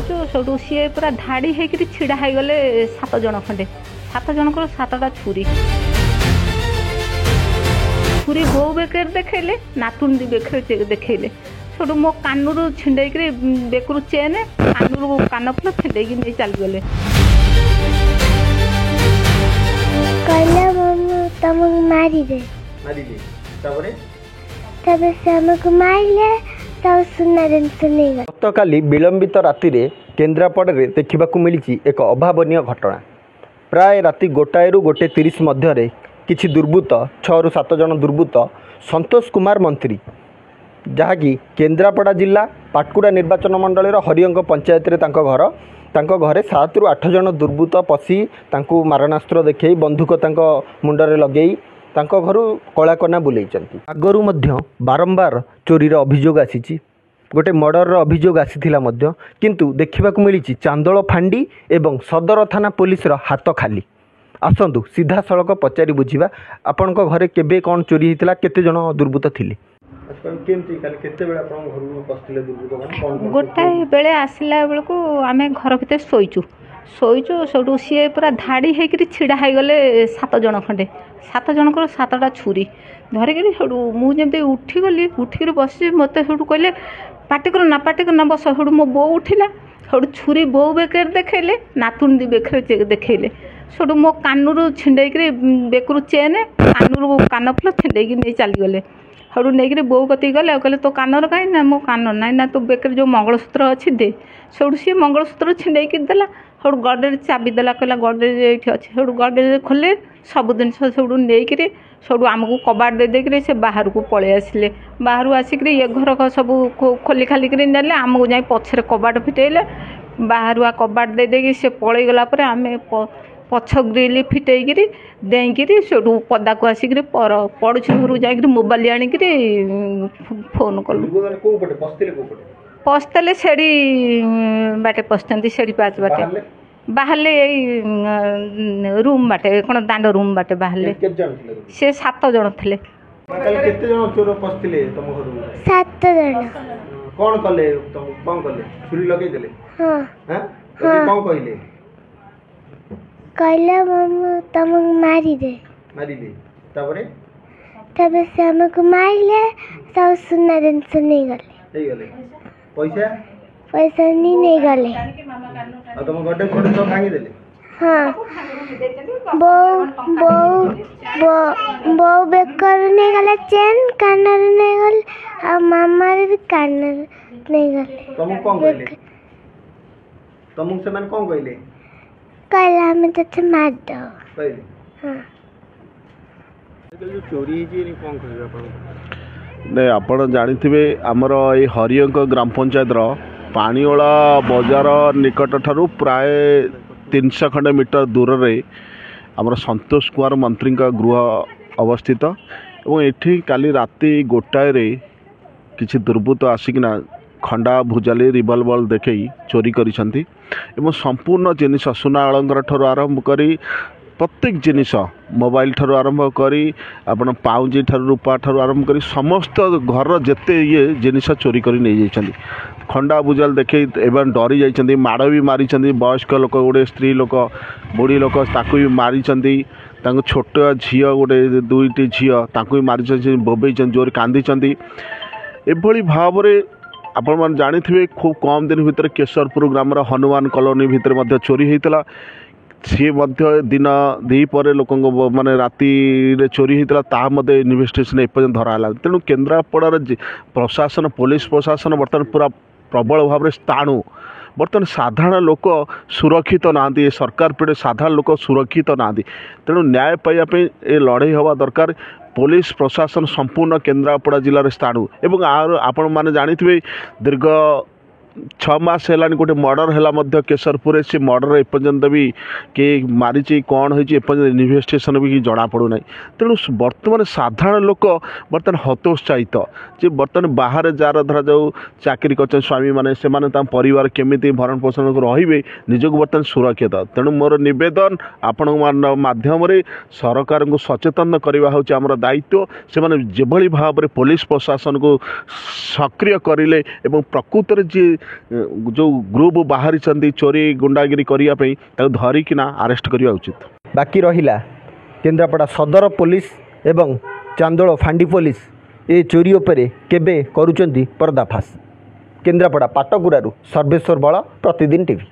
ଶୋଇଛୁ ସେଠୁ ସିଏ ପୁରା ଧାଡ଼ି ହେଇକିରି ଛିଡ଼ା ହେଇଗଲେ 7 ଜଣ ଖଣ୍ଡେ। 7 ଜଣଙ୍କର 7ଟା ଛୁରୀ ବୋଉ ବେକରେ ଦେଖେଇଲେ, ନାତୁଣୀ ବେକରେ ଦେଖେଇଲେ। ସେଠୁ ମୋ କାନରୁ ଛିଣ୍ଡେଇକିରି ବେକରୁ ଚେନ୍, କାନରୁ କାନଫୁଲ ଛିଣ୍ଡେଇକି ନେଇ ଚାଲିଗଲେ। କହିଲା ତମକୁ ମାରିବେ, ତାପରେ ସେ ଆମକୁ ମାରିଲେ, ସୁନା ଜିନିଷ ନେଇଗଲେ। ଗତକାଲି ବିଳମ୍ବିତ ରାତିରେ କେନ୍ଦ୍ରାପଡ଼ାରେ ଦେଖିବାକୁ ମିଳିଛି ଏକ ଅଭାବନୀୟ ଘଟଣା। ପ୍ରାୟ ରାତି 1ରୁ 1:30 ମଧ୍ୟରେ କିଛି ଦୁର୍ବୃତ୍ତ 6ରୁ 7 ଜଣ ଦୁର୍ବୃତ୍ତ ସନ୍ତୋଷ କୁମାର ମନ୍ତ୍ରୀ, ଯାହାକି କେନ୍ଦ୍ରାପଡ଼ା ଜିଲ୍ଲା ପାଟକୁଡ଼ା ନିର୍ବାଚନ ମଣ୍ଡଳୀର ହରିଅଙ୍କ ପଞ୍ଚାୟତରେ ତାଙ୍କ ଘରେ 7ରୁ 8 ଜଣ ଦୁର୍ବୃତ୍ତ ପଶି ତାଙ୍କୁ ମାରଣାସ୍ତ୍ର ଦେଖାଇ ବନ୍ଧୁକ ତାଙ୍କ ମୁଣ୍ଡରେ ଲଗାଇ ତାଙ୍କ ଘରୁ କଳାକନା ବୁଲେଇଛନ୍ତି। ଆଗରୁ ମଧ୍ୟ ବାରମ୍ବାର ଚୋରିର ଅଭିଯୋଗ ଆସିଛି, ଗୋଟେ ମର୍ଡରର ଅଭିଯୋଗ ଆସିଥିଲା ମଧ୍ୟ, କିନ୍ତୁ ଦେଖିବାକୁ ମିଳିଛି ଚାନ୍ଦୋଳ ଫାଣ୍ଡି ଏବଂ ସଦର ଥାନା ପୋଲିସର ହାତ ଖାଲି। ଆସନ୍ତୁ ସିଧାସଳଖ ପଚାରି ବୁଝିବା, ଆପଣଙ୍କ ଘରେ କେବେ କ'ଣ ଚୋରି ହେଇଥିଲା, କେତେ ଜଣ ଦୁର୍ବୃତ୍ତ ଥିଲେ? ଗୋଟାଏ ବେଳେ ଆସିଲା ବେଳକୁ ଆମେ ଘର ଭିତରେ ଶୋଇଛୁ ସେଠୁ ସିଏ ପୁରା ଧାଡ଼ି ହେଇକିରି ଛିଡ଼ା ହେଇଗଲେ 7 ଜଣ ଖଣ୍ଡେ। 7 ଜଣଙ୍କର 7ଟା ଛୁରୀ ଧରିକିରି ସେଠୁ ମୁଁ ଯେମିତି ଉଠିକିରି ବସିଛି, ମୋତେ ସେଠୁ କହିଲେ ପାଟି କରନା ବସ। ସେଠୁ ମୋ ବୋଉ ଉଠିଲା, ସେଠୁ ଛୁରୀ ବୋଉ ବେକରେ ଦେଖେଇଲେ, ନାତୁଣୀ ବେକରେ ଦେଖେଇଲେ। ସେଠୁ ମୋ କାନରୁ ଛିଣ୍ଡେଇକିରି ବେକରୁ ଚେନ୍, କାନରୁ କାନଫୁଲ ଛିଣ୍ଡେଇକି ନେଇ ଚାଲିଗଲେ। ସେଠୁ ନେଇକିରି ବୋଉ କତିକି ଗଲେ, ଆଉ କହିଲେ ତୋ କାନର କାହିଁ? ନା ମୋ କାନ ନାହିଁ। ନା ତୋ ବେକରେ ଯେଉଁ ମଙ୍ଗଳସୂତ୍ର ଅଛି ଦେ। ସେଠୁ ସିଏ ମଙ୍ଗଳସୂତ୍ର ଛିଣ୍ଡେଇକି ଦେଲା। ସେଠୁ ଗଡ଼ରେଜ ଚାବି ଦେଲା, କହିଲା ଗଡ଼ରେଜ ଏଇଠି ଅଛି। ସେଠୁ ଗଡ଼ରେଜ ଖୋଲିଲେ, ସବୁ ଜିନିଷ ସେଠୁ ନେଇକିରି ସେଠୁ ଆମକୁ କବାଟ ଦେଇକିରି ସେ ବାହାରକୁ ପଳେଇ ଆସିଲେ। ବାହାରୁ ଆସିକିରି ଏ ଘର ସବୁ ଖୋଲି ଖାଲିକିରି ନେଲେ, ଆମକୁ ଯାଇ ପଛରେ କବାଟ ଫିଟେଇଲେ। ବାହାରୁଆ କବାଟ ଦେଇକି ସେ ପଳେଇଗଲା ପରେ ଆମେ ପଛ ଗ୍ରିଲ୍ ଫିଟେଇକିରି ଦେଇକିରି ସେଠୁ ପଦାକୁ ଆସିକିରି ପଡ଼ୋଶୀ ଘରକୁ ଯାଇକିରି ମୋବାଇଲ ଆଣିକିରି ଫୋନ୍ କଲୁ। ପଶିଥିଲେ ସେଠି ବାଟେ ପଶିଛନ୍ତି, ସେଠି ପାଚ ବାଟେ ବାହାରିଲେ, ଏଇ ରୁମ୍ ବାଟେ, କ'ଣ ଦାଣ୍ଡ ରୁମ୍ ବାଟେ ବାହାରିଲେ। ସେ 7 ଜଣ ଥିଲେ। କେତେ ଜଣ ଚୋର ପଶିଥିଲେ ତମ ଘରକୁ? 7 ଜଣ। କ'ଣ କଲେ? ଛୁରୀ ଲଗେଇଦେଲେ? କ'ଣ କହିଲେ? କହିଲା ତମକୁ ମାରିବେ, ତାପରେ ସେ ଆମକୁ ମାରିଲେ, ସୁନା ଜିନିଷ ନେଇଗଲେ। ପଇସା ନେଇଗଲେ। ଆଉ ତମ ଗଡ଼ରେଜ ଫଡ଼ରେଜ ସବୁ ଭାଙ୍ଗିଦେଲେ? ହଁ, ବୋଉ ବେକରୁ ନେଇଗଲେ ଚେନ୍, କାନରୁ ନେଇଗଲେ, ଆଉ ମାମାର ବି କାନରୁ ନେଇଗଲେ। ତମକୁ କ'ଣ କହିଲେ? ତମକୁ ସେମାନେ କ'ଣ କହିଲେ? କହିଲା ଆମେ ତତେ ମାରିଦେବୁ। ନାଇଁ, ଆପଣ ଜାଣିଥିବେ ଆମର ଏଇ ହରିଅଙ୍କ ଗ୍ରାମ ପଞ୍ଚାୟତର ପାଣିଓଳା ବଜାର ନିକଟଠାରୁ ପ୍ରାୟ 300 ଖଣ୍ଡେ ମିଟର ଦୂରରେ ଆମର ସନ୍ତୋଷ କୁମାର ମନ୍ତ୍ରୀଙ୍କ ଗୃହ ଅବସ୍ଥିତ। ଏବଂ ଏଠି କାଲି ରାତି 1ଟାରେ କିଛି ଦୁର୍ବୃତ୍ତ ଆସିକିନା ଖଣ୍ଡା ଭୁଜାଲି ରିଭଲଭର ଦେଖାଇ ଚୋରି କରିଛନ୍ତି ଏବଂ ସମ୍ପୂର୍ଣ୍ଣ ଜିନିଷ ସୁନା ଅଳଙ୍କାର ଠାରୁ ଆରମ୍ଭ କରି ପ୍ରତ୍ୟେକ ଜିନିଷ, ମୋବାଇଲ ଠାରୁ ଆରମ୍ଭ କରି ଆପଣ ପାଉଁଜି ଠାରୁ ରୂପା ଠାରୁ ଆରମ୍ଭ କରି ସମସ୍ତ ଘରର ଯେତେ ଜିନିଷ ଚୋରି କରି ନେଇଯାଇଛନ୍ତି। ଖଣ୍ଡା ଭୁଜାଲ ଦେଖାଇ ଏବେ ଡରି ଯାଇଛନ୍ତି, ମାଡ଼ ବି ମାରିଛନ୍ତି। ବୟସ୍କ ଲୋକ, ଗୋଟେ ସ୍ତ୍ରୀ ଲୋକ, ବୁଢ଼ୀ ଲୋକ, ତାକୁ ବି ମାରିଛନ୍ତି। ତାଙ୍କ ଛୋଟ ଝିଅ, ଗୋଟେ 2ଟି ଝିଅ, ତାଙ୍କୁ ବି ମାରିଛନ୍ତି, ବୋବେଇଛନ୍ତି, ଜୋରେ କାନ୍ଦିଛନ୍ତି। ଏଭଳି ଭାବରେ ଆପଣମାନେ ଜାଣିଥିବେ ଖୁବ୍ କମ୍ ଦିନ ଭିତରେ କେଶରପୁର ଗ୍ରାମର ହନୁମାନ କଲୋନୀ ଭିତରେ ମଧ୍ୟ ଚୋରି ହୋଇଥିଲା। ସିଏ ମଧ୍ୟ ଦିନ 2 ପରେ ଲୋକଙ୍କ ମାନେ ରାତିରେ ଚୋରି ହୋଇଥିଲା, ତାହା ମଧ୍ୟ ଇନଭେଷ୍ଟିଗେସନ୍ ଏପର୍ଯ୍ୟନ୍ତ ଧରା ହେଲା। ତେଣୁ କେନ୍ଦ୍ରାପଡ଼ାର ପ୍ରଶାସନ, ପୋଲିସ ପ୍ରଶାସନ ବର୍ତ୍ତମାନ ପୁରା ପ୍ରବଳ ଭାବରେ ସ୍ଥାଣୁ। ବର୍ତ୍ତମାନ ସାଧାରଣ ଲୋକ ସୁରକ୍ଷିତ ନାହାନ୍ତି, ଏ ସରକାର ପୀଡ଼େ ସାଧାରଣ ଲୋକ ସୁରକ୍ଷିତ ନାହାନ୍ତି। ତେଣୁ ନ୍ୟାୟ ପାଇବା ପାଇଁ ଏ ଲଢ଼େଇ ହେବା ଦରକାର। ପୋଲିସ ପ୍ରଶାସନ ସମ୍ପୂର୍ଣ୍ଣ କେନ୍ଦ୍ରାପଡ଼ା ଜିଲ୍ଲାରେ ସ୍ଥାଣୁ। ଏବଂ ଆପଣମାନେ ଜାଣିଥିବେ ଦୀର୍ଘ 6 ମାସ ହେଲାଣି ଗୋଟେ ମର୍ଡ଼ର ହେଲା ମଧ୍ୟ କେଶରପୁରରେ। ସେ ମର୍ଡ଼ର ଏପର୍ଯ୍ୟନ୍ତ ବି କିଏ ମାରିଛି, କ'ଣ ହେଇଛି, ଏପର୍ଯ୍ୟନ୍ତ ଇନଭେଷ୍ଟିଗେସନ୍ ବି ଜଣାପଡ଼ୁନାହିଁ। ତେଣୁ ବର୍ତ୍ତମାନ ସାଧାରଣ ଲୋକ ବର୍ତ୍ତମାନ ହତୋତ୍ସାହିତ ଯେ ବର୍ତ୍ତମାନ ବାହାରେ ଯାହାର ଧରାଯାଉ ଚାକିରି କରିଛନ୍ତି ସ୍ୱାମୀମାନେ, ସେମାନେ ତାଙ୍କ ପରିବାର କେମିତି ଭରଣ ପୋଷଣ ରହିବେ, ନିଜକୁ ବର୍ତ୍ତମାନ ସୁରକ୍ଷିତ। ତେଣୁ ମୋର ନିବେଦନ ଆପଣଙ୍କ ମାଧ୍ୟମରେ ସରକାରଙ୍କୁ ସଚେତନ କରିବା ହେଉଛି ଆମର ଦାୟିତ୍ୱ। ସେମାନେ ଯେଭଳି ଭାବରେ ପୋଲିସ ପ୍ରଶାସନକୁ ସକ୍ରିୟ କରିଲେ ଏବଂ ପ୍ରକୃତରେ ଯିଏ ଯେଉଁ ଗ୍ରୁପ୍ ବାହାରିଛନ୍ତି ଚୋରି ଗୁଣ୍ଡାଗିରି କରିବା ପାଇଁ ତାକୁ ଧରିକିନା ଆରେଷ୍ଟ କରିବା ଉଚିତ। ବାକି ରହିଲା କେନ୍ଦ୍ରାପଡ଼ା ସଦର ପୋଲିସ ଏବଂ ଚାନ୍ଦୋଳ ଫାଣ୍ଡି ପୋଲିସ ଏ ଚୋରି ଉପରେ କେବେ କରୁଛନ୍ତି ପର୍ଦ୍ଦାଫାଶ। କେନ୍ଦ୍ରାପଡ଼ା ପାଟକୁରାରୁ ସର୍ବେଶ୍ୱର ବଳ, ପ୍ରତିଦିନ ଟିଭି।